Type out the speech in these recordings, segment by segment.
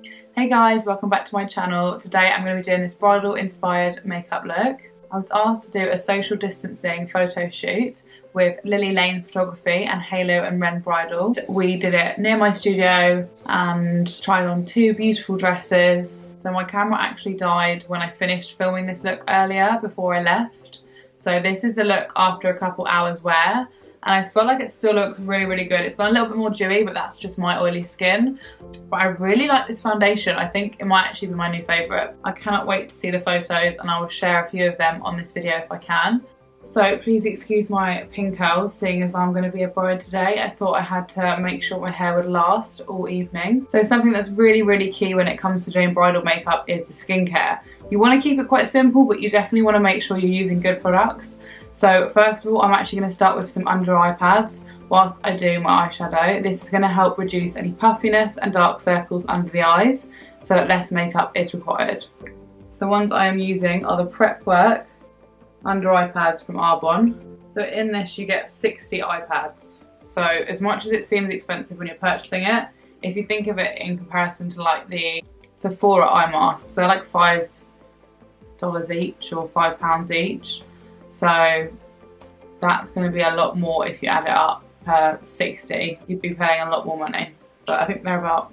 Hey guys, welcome back to my channel. Today I'm going to be doing this bridal inspired makeup look. I was asked to do a social distancing photo shoot with Lily Lane Photography and Halo and Ren Bridal. We did it near my studio and tried on two beautiful dresses. So my camera actually died when I finished filming this look earlier before I left. So this is the look after a couple hours wear. And I feel like it still looks really good. It's got a little bit more dewy, but that's just my oily skin. But I really like this foundation. I think it might actually be my new favourite. I cannot wait to see the photos and I will share a few of them on this video if I can. So please excuse my pin curls, seeing as I'm going to be a bride today. I thought I had to make sure my hair would last all evening. So something that's really key when it comes to doing bridal makeup is the skincare. You want to keep it quite simple, but you definitely want to make sure you're using good products. So first of all, I'm actually going to start with some under eye pads whilst I do my eyeshadow. This is going to help reduce any puffiness and dark circles under the eyes so that less makeup is required. So the ones I am using are the Prep Work under eye pads from Arbonne. So in this you get 60 eye pads. So as much as it seems expensive when you're purchasing it, if you think of it in comparison to like the Sephora eye masks, they're like $5 each or £5 each. So that's going to be a lot more if you add it up per 60. You'd be paying a lot more money. But I think they're about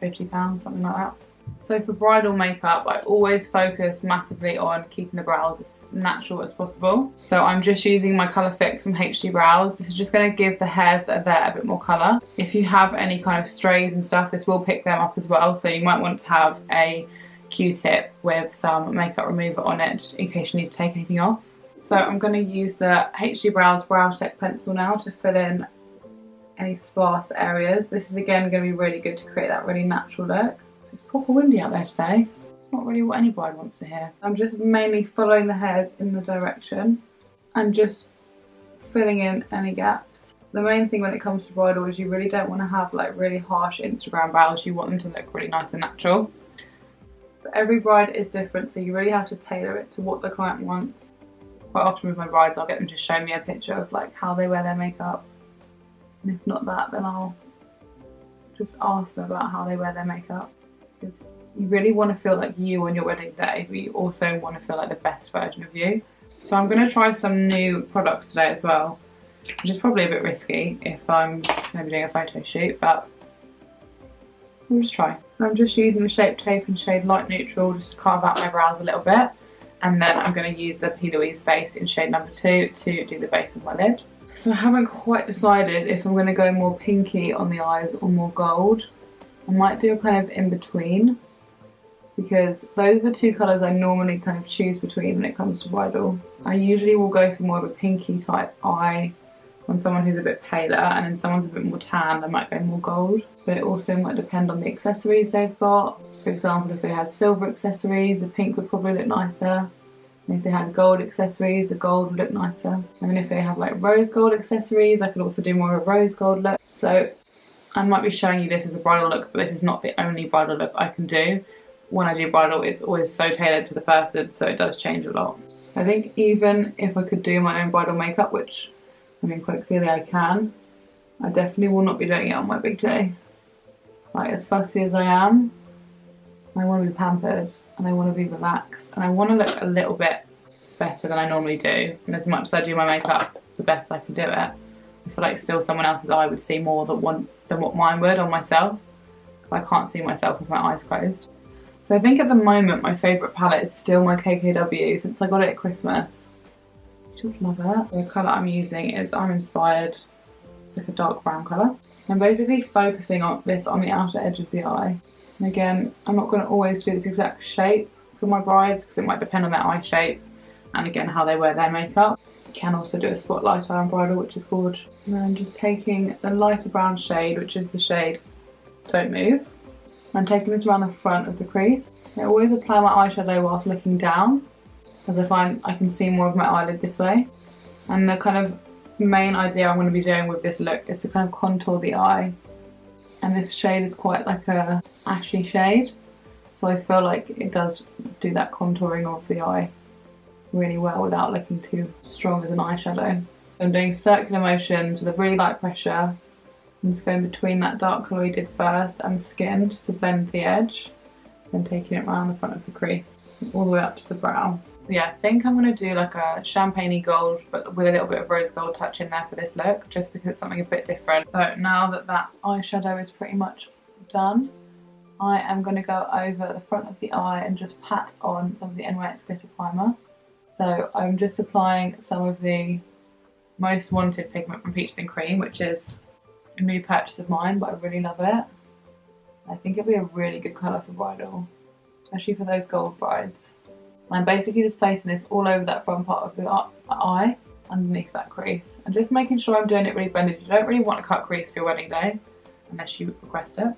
£50, something like that. So for bridal makeup, I always focus massively on keeping the brows as natural as possible. So I'm just using my Colour Fix from HD Brows. This is just going to give the hairs that are there a bit more colour. If you have any kind of strays and stuff, this will pick them up as well. So you might want to have a Q-tip with some makeup remover on it, just in case you need to take anything off. So I'm going to use the HD Brows Brow Tech pencil now to fill in any sparse areas. This is again going to be really good to create that really natural look. It's proper windy out there today. It's not really what any bride wants to hear. I'm just mainly following the hairs in the direction and just filling in any gaps. The main thing when it comes to bridal is you really don't want to have like really harsh Instagram brows. You want them to look really nice and natural. But every bride is different, so you really have to tailor it to what the client wants. Quite often with my brides, I'll get them to show me a picture of like how they wear their makeup. And if not that, then I'll just ask them about how they wear their makeup. Because you really want to feel like you on your wedding day, but you also want to feel like the best version of you. So I'm going to try some new products today as well, which is probably a bit risky if I'm going to be doing a photo shoot, but we'll just try. So I'm just using the Shape Tape in shade Light Neutral just to carve out my brows a little bit. And then I'm going to use the Plouise base in shade number 2 to do the base of my lid. So I haven't quite decided if I'm going to go more pinky on the eyes or more gold. I might do a kind of in between, because those are the two colours I normally kind of choose between when it comes to bridal. I usually will go for more of a pinky type eye on someone who's a bit paler, and then someone's a bit more tan, I might go more gold. But it also might depend on the accessories they've got. For example, if they had silver accessories, the pink would probably look nicer. And if they had gold accessories, the gold would look nicer. And then if they have like rose gold accessories, I could also do more of a rose gold look. So I might be showing you this as a bridal look, but this is not the only bridal look I can do. When I do bridal, it's always so tailored to the person, so it does change a lot. I think even if I could do my own bridal makeup, which I mean quite clearly I can, I definitely will not be doing it on my big day. Like, as fussy as I am, I want to be pampered and I want to be relaxed and I want to look a little bit better than I normally do. And as much as I do my makeup the best I can do it, I feel like still someone else's eye would see more than what mine would on myself. I can't see myself with my eyes closed. So I think at the moment my favourite palette is still my KKW since I got it at Christmas. I just love it. The colour I'm using is I'm Inspired. It's like a dark brown colour. I'm basically focusing on this on the outer edge of the eye. And again, I'm not going to always do this exact shape for my brides because it might depend on their eye shape and again how they wear their makeup. You can also do a spotlight eye on bridal, which is gorgeous. And then I'm just taking the lighter brown shade, which is the shade Don't Move. I'm taking this around the front of the crease. I always apply my eyeshadow whilst looking down because I find I can see more of my eyelid this way. And the kind of main idea I'm going to be doing with this look is to kind of contour the eye. And this shade is quite like a ashy shade, so I feel like it does do that contouring of the eye really well without looking too strong as an eyeshadow. I'm doing circular motions with a really light pressure I'm just going between that dark colour we did first and the skin just to blend the edge, then taking it around the front of the crease all the way up to the brow. So yeah, I think I'm going to do like a champagne-y gold but with a little bit of rose gold touch in there for this look, just because it's something a bit different. So now that that eyeshadow is pretty much done, I am going to go over the front of the eye and just pat on some of the NYX Glitter primer. So I'm just applying some of the most wanted pigment from Peaches and Cream, which is a new purchase of mine, but I really love it. I think it'll be a really good colour for bridal, especially for those gold brides. And I'm basically just placing this all over that front part of the eye, underneath that crease, and just making sure I'm doing it really blended. You don't really want to cut crease for your wedding day, unless you request it. And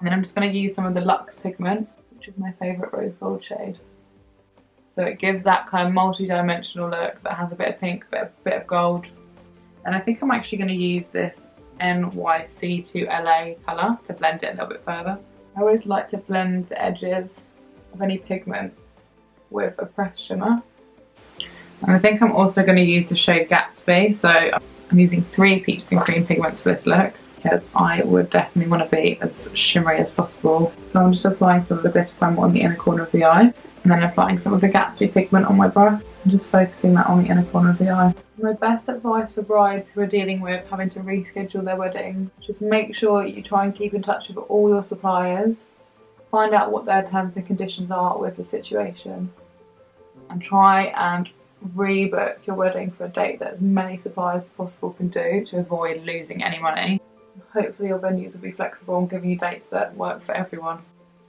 then I'm just going to use some of the Luxe pigment, which is my favourite rose gold shade. So it gives that kind of multi-dimensional look that has a bit of pink, a bit of gold. And I think I'm actually going to use this NYC LA colour to blend it a little bit further. I always like to blend the edges of any pigment with a pressed shimmer. And I think I'm also going to use the shade Gatsby. So I'm using 3 Peaches and Cream pigments for this look, because I would definitely want to be as shimmery as possible. So I'm just applying some of the glitter primer on the inner corner of the eye, and then applying some of the Gatsby pigment on my brush, and just focusing that on the inner corner of the eye. My best advice for brides who are dealing with having to reschedule their wedding, just make sure you try and keep in touch with all your suppliers, find out what their terms and conditions are with the situation, and try and rebook your wedding for a date that as many suppliers as possible can do to avoid losing any money. Hopefully your venues will be flexible and giving you dates that work for everyone.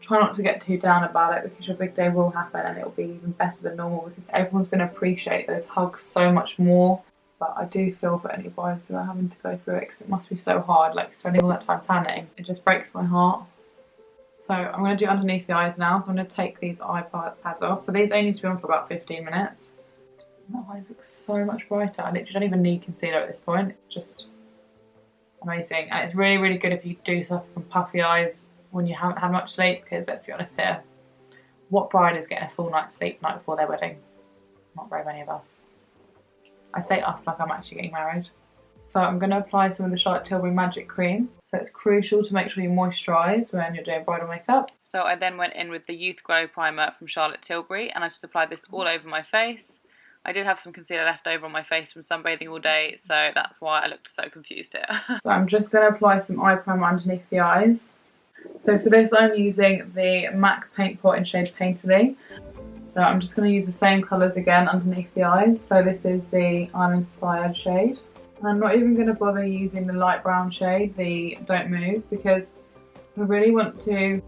Try not to get too down about it, because your big day will happen and it'll be even better than normal, because everyone's going to appreciate those hugs so much more. But I do feel for any brides who are having to go through it, because it must be so hard, like spending all that time planning. It just breaks my heart. So I'm going to do underneath the eyes now, so I'm going to take these eye pads off. So these only need to be on for about 15 minutes. My eyes look so much brighter. I literally don't even need concealer at this point. It's just amazing. And it's really, really good if you do suffer from puffy eyes when you haven't had much sleep, because let's be honest here, what bride is getting a full night's sleep night before their wedding? Not very many of us. I say us like I'm actually getting married. So I'm going to apply some of the Charlotte Tilbury Magic Cream. So it's crucial to make sure you moisturise when you're doing bridal makeup. So I then went in with the Youth Glow Primer from Charlotte Tilbury, and I just applied this all over my face. I did have some concealer left over on my face from sunbathing all day, so that's why I looked so confused here. So I'm just going to apply some eye primer underneath the eyes. So for this I'm using the MAC Paint Pot in shade Painterly. So I'm just going to use the same colours again underneath the eyes. So this is the Uninspired shade. And I'm not even going to bother using the light brown shade, the Don't Move, because I really want to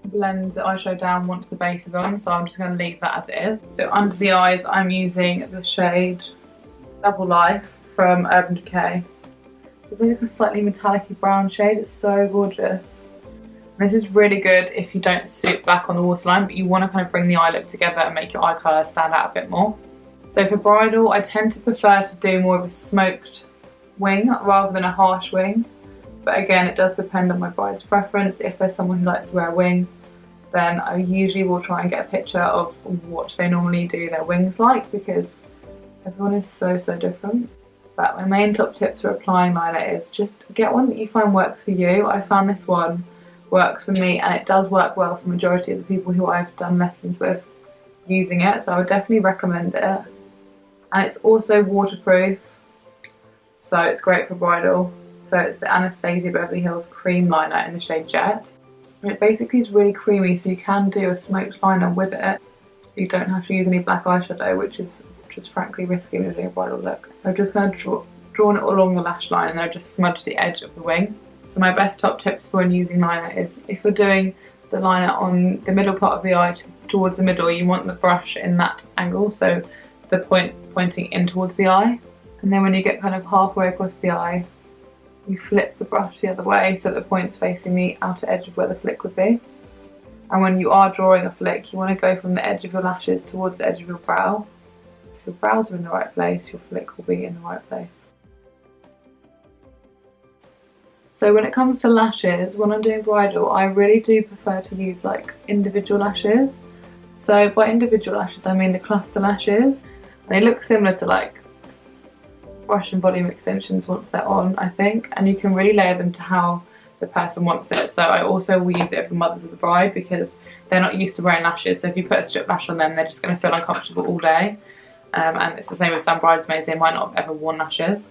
blend the eyeshadow down once the base is on, so I'm just going to leave that as it is. So under the eyes I'm using the shade Double Life from Urban Decay. It's like a slightly metallic brown shade. It's so gorgeous. This is really good if you don't suit black on the waterline, but you want to kind of bring the eye look together and make your eye colour stand out a bit more. So for bridal, I tend to prefer to do more of a smoked wing rather than a harsh wing. But again, it does depend on my bride's preference. If there's someone who likes to wear a wing, then I usually will try and get a picture of what they normally do their wings like, because everyone is so different. But my main top tips for applying liner is just get one that you find works for you. I found this one works for me, and it does work well for the majority of the people who I've done lessons with using it, so I would definitely recommend it. And it's also waterproof, so it's great for bridal. So it's the Anastasia Beverly Hills Cream Liner in the shade Jet. And it basically is really creamy, so you can do a smoked liner with it, so you don't have to use any black eyeshadow, which is just frankly risky when you're doing a bridal look. So I'm just going to drawn it along the lash line, and then I just smudge the edge of the wing. So my best top tips for when using liner is, if you're doing the liner on the middle part of the eye towards the middle, you want the brush in that angle, so the point pointing in towards the eye. And then when you get kind of halfway across the eye, you flip the brush the other way so the point's facing the outer edge of where the flick would be. And when you are drawing a flick, you want to go from the edge of your lashes towards the edge of your brow. If your brows are in the right place, your flick will be in the right place. So when it comes to lashes, when I'm doing bridal, I really do prefer to use like individual lashes. So by individual lashes, I mean the cluster lashes. They look similar to like brush and volume extensions once they're on, I think, and you can really layer them to how the person wants it. So I also will use it for mothers of the bride because they're not used to wearing lashes, so if you put a strip lash on them, they're just going to feel uncomfortable all day. And it's the same with some bridesmaids, they might not have ever worn lashes.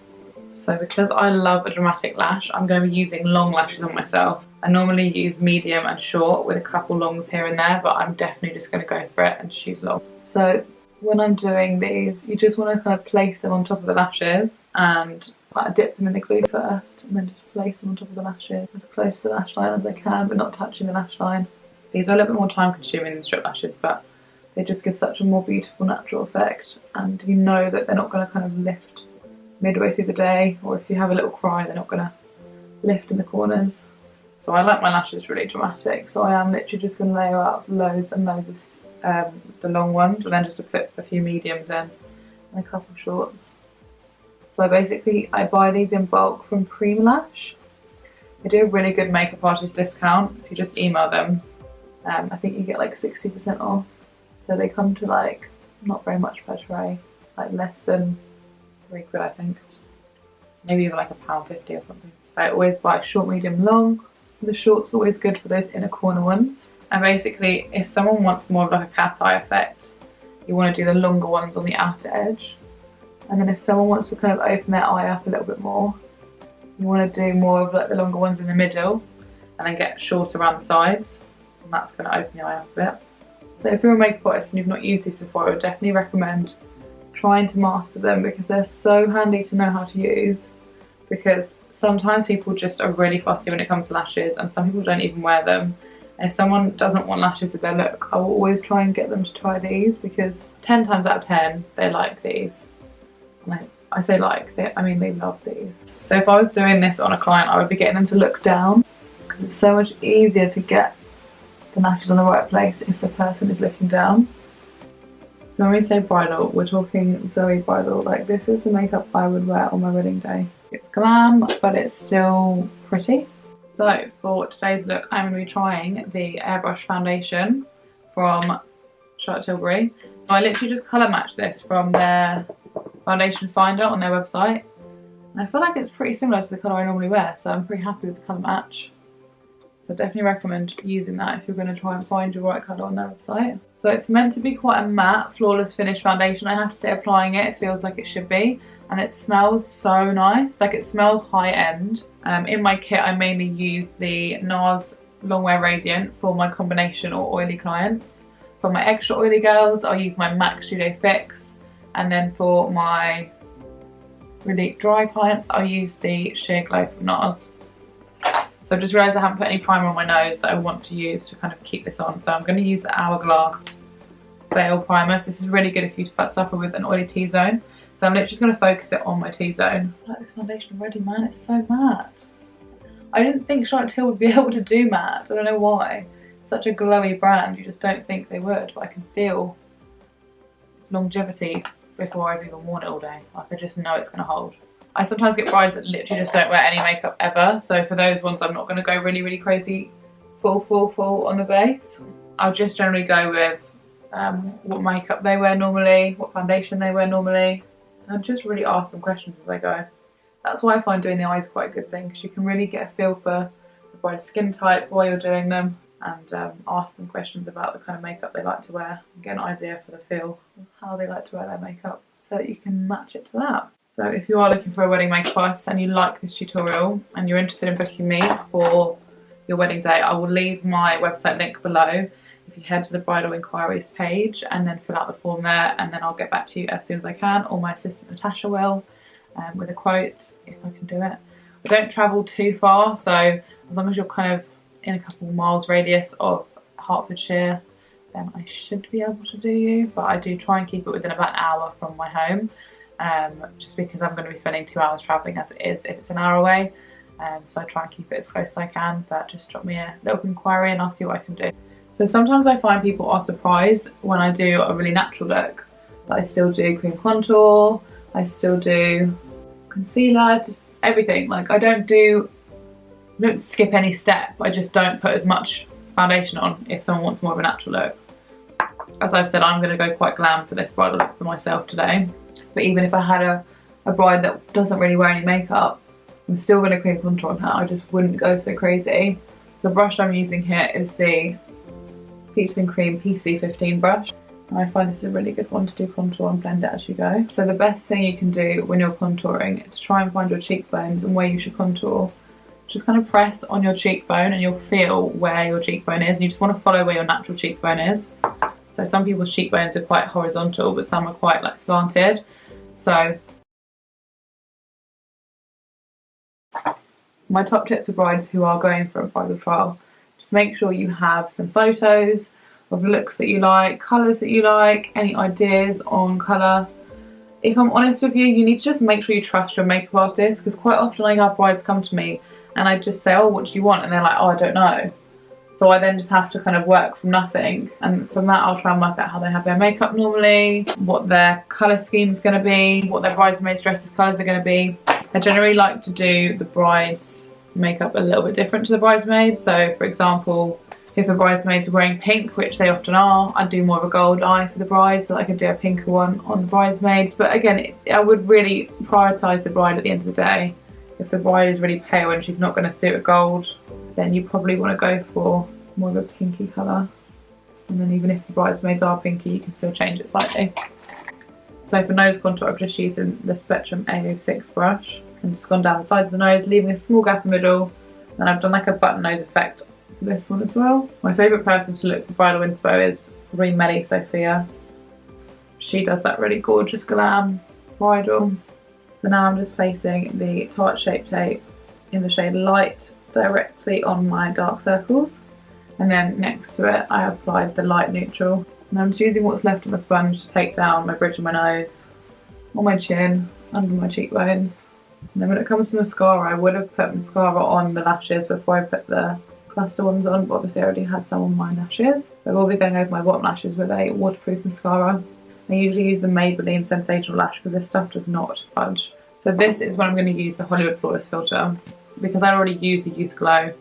So because I love a dramatic lash, I'm going to be using long lashes on myself. I normally use medium and short with a couple longs here and there, but I'm definitely just going to go for it and choose long. So when I'm doing these, you just want to kind of place them on top of the lashes and dip them in the glue first, and then just place them on top of the lashes as close to the lash line as I can, but not touching the lash line. These are a little bit more time consuming than strip lashes, but they just give such a more beautiful natural effect, and you know that they're not going to kind of lift midway through the day, or if you have a little cry, they're not going to lift in the corners. So I like my lashes really dramatic, so I am literally just going to layer out loads and loads of the long ones, and then just to put a few mediums in and a couple shorts. So I buy these in bulk from Prima Lash. They do a really good makeup artist discount if you just email them. I think you get like 60% off. So they come to like not very much per tray, like less than £3 I think. Maybe even like £1.50 or something. I always buy short, medium, long. The short's always good for those inner corner ones. And basically, if someone wants more of like a cat's eye effect, you want to do the longer ones on the outer edge. And then if someone wants to kind of open their eye up a little bit more, you want to do more of like the longer ones in the middle and then get short around the sides. And that's going to open your eye up a bit. So if you're a makeup artist and you've not used these before, I would definitely recommend trying to master them because they're so handy to know how to use. Because sometimes people just are really fussy when it comes to lashes, and some people don't even wear them. And if someone doesn't want lashes with their look, I will always try and get them to try these because 10 times out of 10 they like these. And I say like, I mean they love these. So if I was doing this on a client, I would be getting them to look down because it's so much easier to get the lashes on the right place if the person is looking down. So when we say bridal, we're talking Zoe bridal. Like this is the makeup I would wear on my wedding day. It's glam, but it's still pretty. So for today's look, I'm going to be trying the airbrush foundation from Tilbury. So I literally just colour matched this from their foundation finder on their website. And I feel like it's pretty similar to the colour I normally wear, so I'm pretty happy with the colour match. So I definitely recommend using that if you're going to try and find your right colour on their website. So it's meant to be quite a matte, flawless finish foundation. I have to say applying it feels like it should be. And it smells so nice, like it smells high end. In my kit I mainly use the NARS Longwear Radiant for my combination or oily clients. For my extra oily girls I'll use my MAC Studio Fix, and then for my really dry clients I'll use the Sheer Glow from NARS. So I've just realised I haven't put any primer on my nose that I want to use to kind of keep this on, so I'm going to use the Hourglass Veil Primer. So this is really good if you suffer with an oily T-zone. So I'm literally just going to focus it on my T-zone. I like this foundation already, man. It's so matte. I didn't think Charlotte Tilbury would be able to do matte. I don't know why. It's such a glowy brand. You just don't think they would. But I can feel its longevity before I've even worn it all day. Like I just know it's going to hold. I sometimes get brides that literally just don't wear any makeup ever. So for those ones, I'm not going to go really, really crazy full on the base. I'll just generally go with what makeup they wear normally, what foundation they wear normally. And just really ask them questions as I go. That's why I find doing the eyes quite a good thing, because you can really get a feel for the bride's skin type while you're doing them, and ask them questions about the kind of makeup they like to wear and get an idea for the feel of how they like to wear their makeup so that you can match it to that. So if you are looking for a wedding makeup artist and you like this tutorial and you're interested in booking me for your wedding day, I will leave my website link below. If you head to the bridal inquiries page and then fill out the form there, and then I'll get back to you as soon as I can, or my assistant Natasha will, with a quote if I can do it. I don't travel too far, so as long as you're kind of in a couple of miles radius of Hertfordshire, then I should be able to do you, but I do try and keep it within about an hour from my home, just because I'm going to be spending 2 hours travelling as it is if it's an hour away, so I try and keep it as close as I can, but just drop me a little inquiry and I'll see what I can do. So sometimes I find people are surprised when I do a really natural look, but I still do cream contour, I still do concealer, just everything. Like I don't skip any step, I just don't put as much foundation on if someone wants more of a natural look. As I've said, I'm going to go quite glam for this bridal look for myself today, but even if I had a a bride that doesn't really wear any makeup, I'm still going to cream contour on her. I just wouldn't go so crazy. So the brush I'm using here is the Peaches and Cream PC15 brush. And I find this is a really good one to do contour and blend it as you go. So the best thing you can do when you're contouring is to try and find your cheekbones and where you should contour. Just kind of press on your cheekbone and you'll feel where your cheekbone is, and you just want to follow where your natural cheekbone is. So some people's cheekbones are quite horizontal, but some are quite like slanted. So my top tips for brides who are going for a bridal trial: just make sure you have some photos of looks that you like, colours that you like, any ideas on colour. If I'm honest with you, you need to just make sure you trust your makeup artist, because quite often I have brides come to me and I just say, oh, what do you want? And they're like, oh, I don't know. So I then just have to kind of work from nothing, and from that I'll try and work out how they have their makeup normally, what their colour scheme is going to be, what their bridesmaids' dresses colours are going to be. I generally like to do the bride's makeup a little bit different to the bridesmaids. So for example, if the bridesmaids are wearing pink, which they often are, I'd do more of a gold eye for the bride, so that I could do a pinker one on the bridesmaids. But again, I would really prioritise the bride at the end of the day. If the bride is really pale and she's not going to suit a gold, then you probably want to go for more of a pinky colour. And then even if the bridesmaids are pinky, you can still change it slightly. So for nose contour, I've just used the Spectrum A06 brush and just gone down the sides of the nose, leaving a small gap in the middle. And I've done like a button nose effect for this one as well. My favourite person to look for bridal inspo is probably Melly Sophia. She does that really gorgeous glam bridal. So now I'm just placing the Tarte Shape tape in the shade Light directly on my dark circles, and then next to it I applied the light neutral, and I'm just using what's left of the sponge to take down my bridge of my nose, on my chin, under my cheekbones. And then when it comes to mascara, I would have put mascara on the lashes before I put the cluster ones on, but obviously I already had some on my lashes. I will be going over my bottom lashes with a waterproof mascara. I usually use the Maybelline Sensational Lash because this stuff does not fudge. So this is when I'm going to use the Hollywood Flawless filter, because I already used the Youth Glow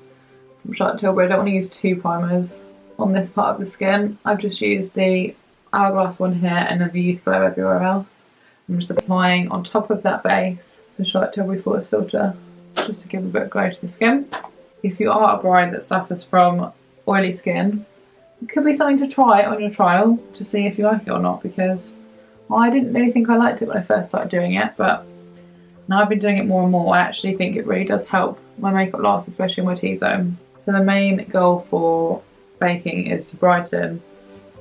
from Charlotte Tilbury. I don't want to use two primers on this part of the skin. I've just used the Hourglass one here and then the Youth Glow everywhere else. I'm just applying on top of that base the Charlotte Tilbury Flawless filter, just to give a bit of glow to the skin. If you are a bride that suffers from oily skin, it could be something to try on your trial to see if you like it or not, because I didn't really think I liked it when I first started doing it, but now I've been doing it more and more. I actually think it really does help my makeup last, especially in my T-zone. So the main goal for baking is to brighten,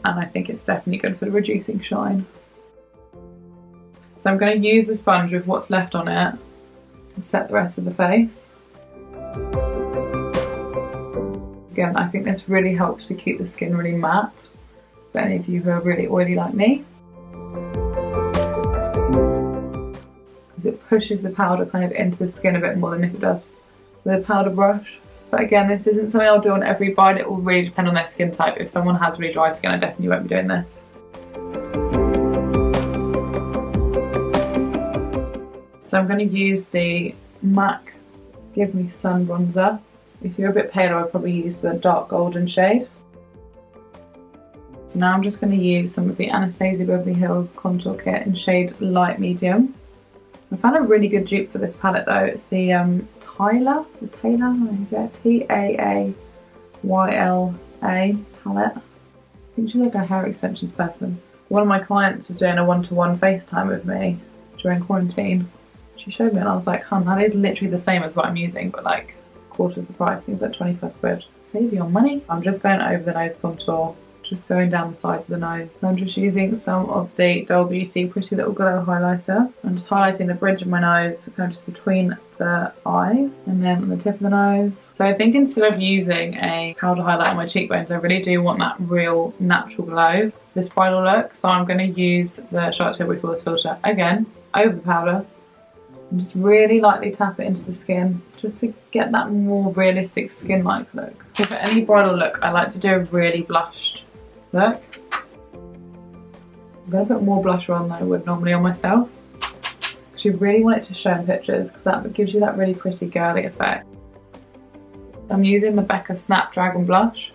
and I think it's definitely good for reducing shine. So I'm going to use the sponge with what's left on it to set the rest of the face. Again, I think this really helps to keep the skin really matte for any of you who are really oily like me. It pushes the powder kind of into the skin a bit more than if it does with a powder brush. But again, this isn't something I'll do on every bride. It will really depend on their skin type. If someone has really dry skin, I definitely won't be doing this. So I'm going to use the MAC Give Me Sun bronzer. If you're a bit paler, I'll probably use the dark golden shade. So now I'm just going to use some of the Anastasia Beverly Hills contour kit in shade Light Medium. I found a really good dupe for this palette though. It's the Taylor, T-A-A-Y-L-A palette. I think she's like a hair extensions person. One of my clients was doing a one-to-one FaceTime with me during quarantine. She showed me and I was like, hun, that is literally the same as what I'm using, but like a quarter of the price. Things like 25 quid. Save you on money. I'm just going over the nose contour, just going down the sides of the nose. So I'm just using some of the Doll Beauty Pretty Little Glow highlighter. I'm just highlighting the bridge of my nose, kind of just between the eyes and then on the tip of the nose. So I think instead of using a powder highlight on my cheekbones, I really do want that real natural glow, this bridal look. So I'm going to use the Charlotte Tilbury Flawless filter again over the powder and just really lightly tap it into the skin, just to get that more realistic skin-like look. So for any bridal look, I like to do a really blushed look. I'm going to put more blusher on than I would normally on myself, because you really want it to show in pictures, because that gives you that really pretty girly effect. I'm using the Becca Snapdragon blush.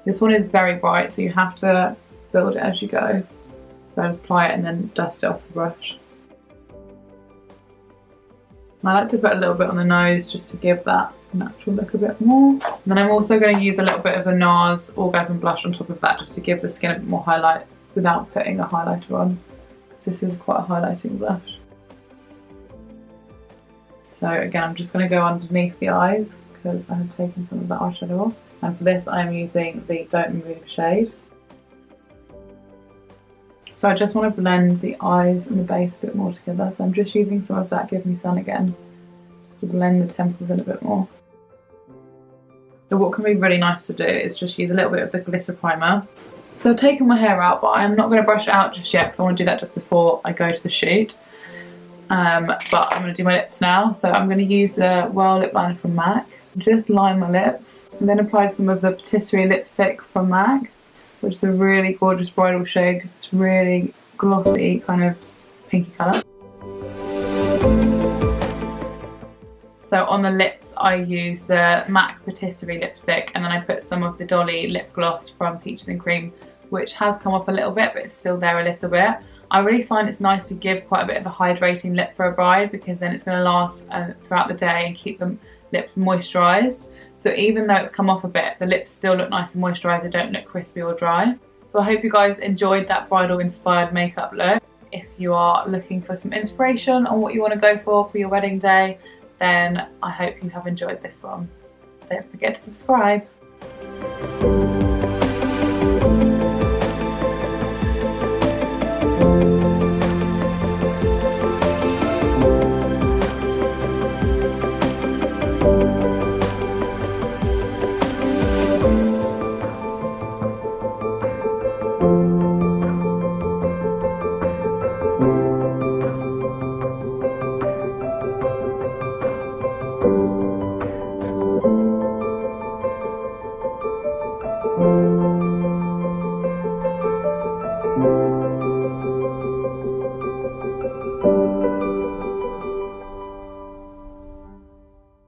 This one is very bright, so you have to build it as you go. So I just apply it and then dust it off the brush. I like to put a little bit on the nose just to give that natural look a bit more. And then I'm also going to use a little bit of a NARS Orgasm blush on top of that just to give the skin a bit more highlight without putting a highlighter on. This is quite a highlighting blush. So again, I'm just going to go underneath the eyes because I have taken some of that eyeshadow off. And for this, I'm using the Don't Move shade. So I just want to blend the eyes and the base a bit more together. So I'm just using some of that Give Me Sun again, just to blend the temples in a bit more. So what can be really nice to do is just use a little bit of the glitter primer. So I've taken my hair out, but I'm not going to brush it out just yet because I want to do that just before I go to the shoot. But I'm going to do my lips now. So I'm going to use the Whirl Lip Liner from MAC. Just line my lips and then apply some of the Patisserie lipstick from MAC, which is a really gorgeous bridal shade because it's really glossy, kind of pinky colour. So on the lips I use the MAC Patisserie lipstick, and then I put some of the Dolly lip gloss from Peaches and Cream, which has come off a little bit but it's still there a little bit. I really find it's nice to give quite a bit of a hydrating lip for a bride because then it's going to last throughout the day and keep the lips moisturised. So even though it's come off a bit, the lips still look nice and moisturised, they don't look crispy or dry. So I hope you guys enjoyed that bridal inspired makeup look. If you are looking for some inspiration on what you want to go for your wedding day, then I hope you have enjoyed this one. Don't forget to subscribe.